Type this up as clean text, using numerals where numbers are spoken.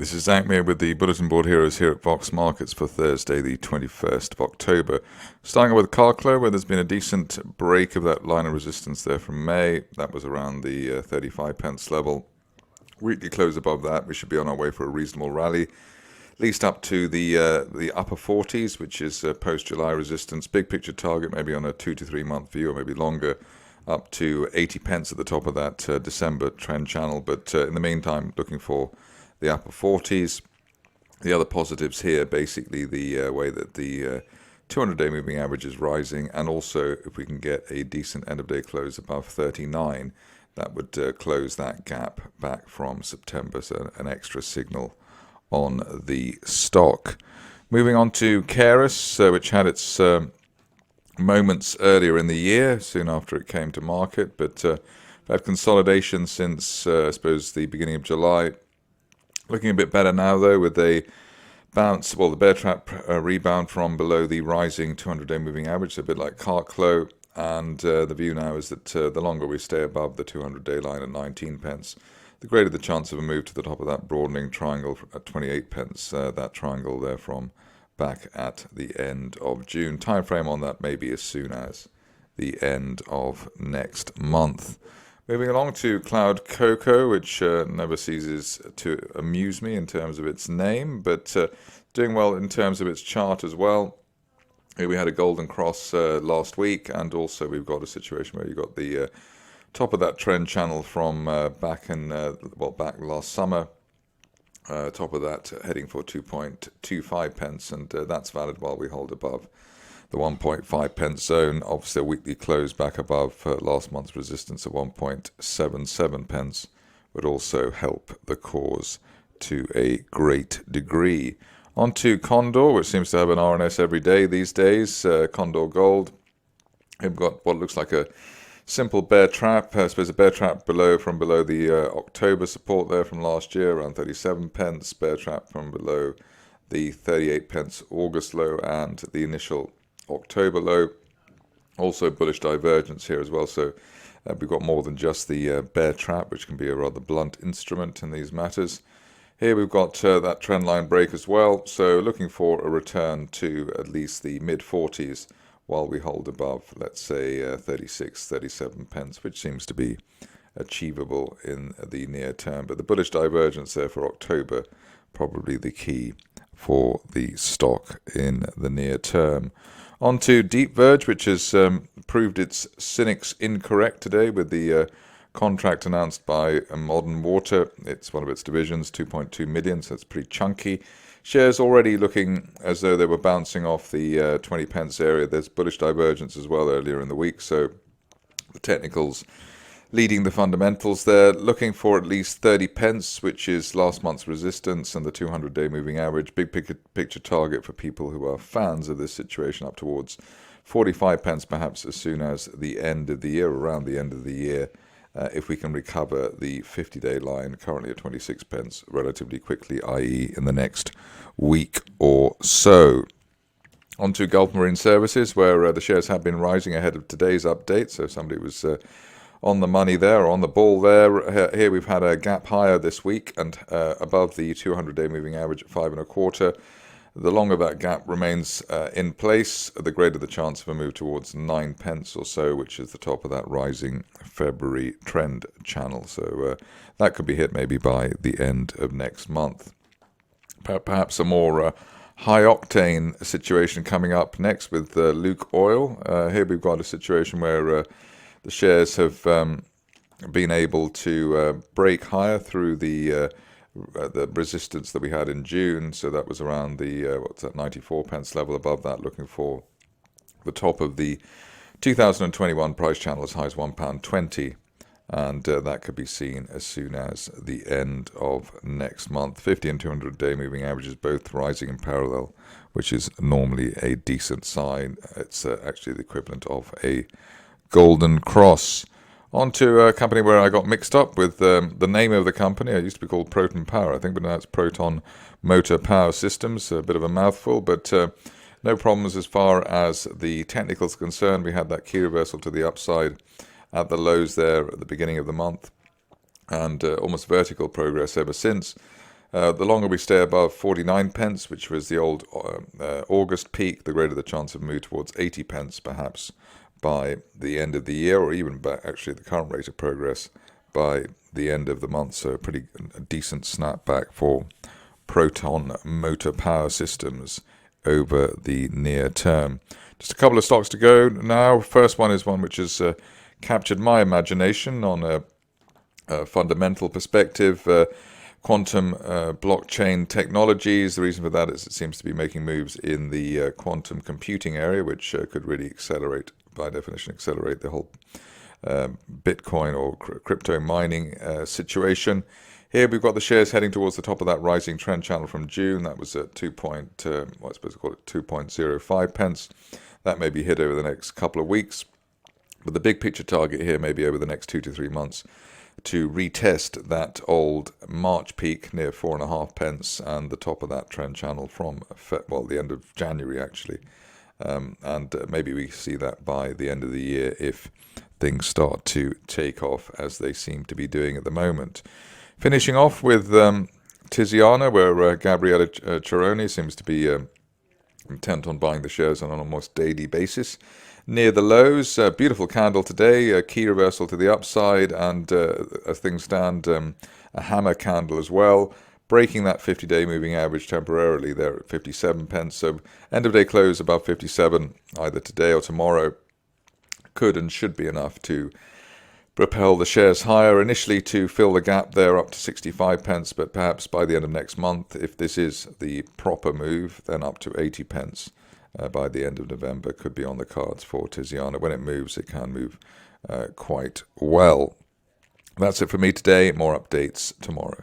this is Zak Mir with the Bulletin Board Heroes here at Vox Markets for Thursday, the 21st of October. Starting with Carclo, where there's been a decent break of that line of resistance there from May. That was around the 35 pence level. Weekly close above that. We should be on our way for a reasonable rally, at least up to the upper 40s, which is post-July resistance. Big picture target, maybe on a 2 to 3 month view, or maybe longer, up to 80 pence at the top of that December trend channel. But in the meantime, looking for the upper 40s. The other positives here, basically the way that the 200-day moving average is rising, and also if we can get a decent end-of-day close above 39, that would close that gap back from September, so an extra signal on the stock. Moving on to Keras, which had its moments earlier in the year, soon after it came to market, but had consolidation since, I suppose, the beginning of July. Looking a bit better now, though, with a bounce, the bear trap rebound from below the rising 200-day moving average, so a bit like Carclo, and the view now is that the longer we stay above the 200-day line at 19 pence, the greater the chance of a move to the top of that broadening triangle at 28 pence, that triangle there from back at the end of June. Time frame on that may be as soon as the end of next month. Moving along to Cloudcoco, which never ceases to amuse me in terms of its name, but doing well in terms of its chart as well. Here we had a golden cross last week, and also we've got a situation where you've got the top of that trend channel from back last summer. Top of that heading for 2.25 pence, and that's valid while we hold above the 1.5 pence zone. Obviously, a weekly close back above last month's resistance of 1.77 pence would also help the cause to a great degree. On to Condor, which seems to have an RNS every day these days. Condor Gold. We've got what looks like a simple bear trap. I suppose a bear trap from below the October support there from last year, around 37 pence. Bear trap from below the 38 pence August low and the initial October low. Also bullish divergence here as well, so we've got more than just the bear trap, which can be a rather blunt instrument in these matters. Here we've got that trend line break as well, so looking for a return to at least the mid 40s while we hold above, let's say, 36, 37 pence, which seems to be achievable in the near term. But the bullish divergence there for October, probably the key for the stock in the near term. On to DeepVerge, which has proved its cynics incorrect today with the contract announced by Modern Water. It's one of its divisions, 2.2 million, so it's pretty chunky. Shares already looking as though they were bouncing off the 20 pence area. There's bullish divergence as well earlier in the week, so the technicals leading the fundamentals there, looking for at least 30 pence, which is last month's resistance and the 200-day moving average. Big picture target for people who are fans of this situation up towards 45 pence, perhaps as soon as the end of the year, around the end of the year, if we can recover the 50-day line, currently at 26 pence, relatively quickly, i.e. in the next week or so. On to Gulf Marine Services, where the shares have been rising ahead of today's update, so somebody was on the money there, or on the ball there. Here we've had a gap higher this week and above the 200-day moving average at 5.25. The longer that gap remains in place, the greater the chance of a move towards 9 pence or so, which is the top of that rising February trend channel. So that could be hit maybe by the end of next month. Perhaps a more high-octane situation coming up next with Lukoil. Here we've got a situation where the shares have been able to break higher through the resistance that we had in June. So that was around the 94 pence level. Above that, looking for the top of the 2021 price channel as high as £1.20, and that could be seen as soon as the end of next month. 50 and 200-day moving averages both rising in parallel, which is normally a decent sign. It's actually the equivalent of a golden cross. On to a company where I got mixed up with the name of the company. It used to be called Proton Power, I think, but now it's Proton Motor Power Systems. A bit of a mouthful, but no problems as far as the technicals are concerned. We had that key reversal to the upside at the lows there at the beginning of the month, and almost vertical progress ever since. The longer we stay above 49 pence, which was the old August peak, the greater the chance of move towards 80 pence, perhaps by the end of the year, or even by actually the current rate of progress by the end of the month. So a pretty decent snapback for Proton motor power systems over the near term. Just a couple of stocks to go now. First one is one which has captured my imagination on a fundamental perspective. Quantum blockchain technologies. The reason for that is it seems to be making moves in the quantum computing area, which could really accelerate, by definition, accelerate the whole Bitcoin or crypto mining situation. Here we've got the shares heading towards the top of that rising trend channel from June. That was at 2.05 pence. That may be hit over the next couple of weeks. But the big picture target here may be over the next 2 to 3 months to retest that old March peak near 4.5 pence and the top of that trend channel from, well, the end of January, actually. And maybe we see that by the end of the year if things start to take off as they seem to be doing at the moment. Finishing off with Tiziana, where Gabriella Cerrone seems to be intent on buying the shares on an almost daily basis. Near the lows, beautiful candle today, a key reversal to the upside, and as things stand, a hammer candle as well, breaking that 50-day moving average temporarily there at 57 pence. So end of day close above 57, either today or tomorrow, could and should be enough to propel the shares higher, initially to fill the gap there up to 65 pence, but perhaps by the end of next month, if this is the proper move, then up to 80 pence. By the end of November could be on the cards for Tiziana. When it moves, it can move quite well. That's it for me today. More updates tomorrow.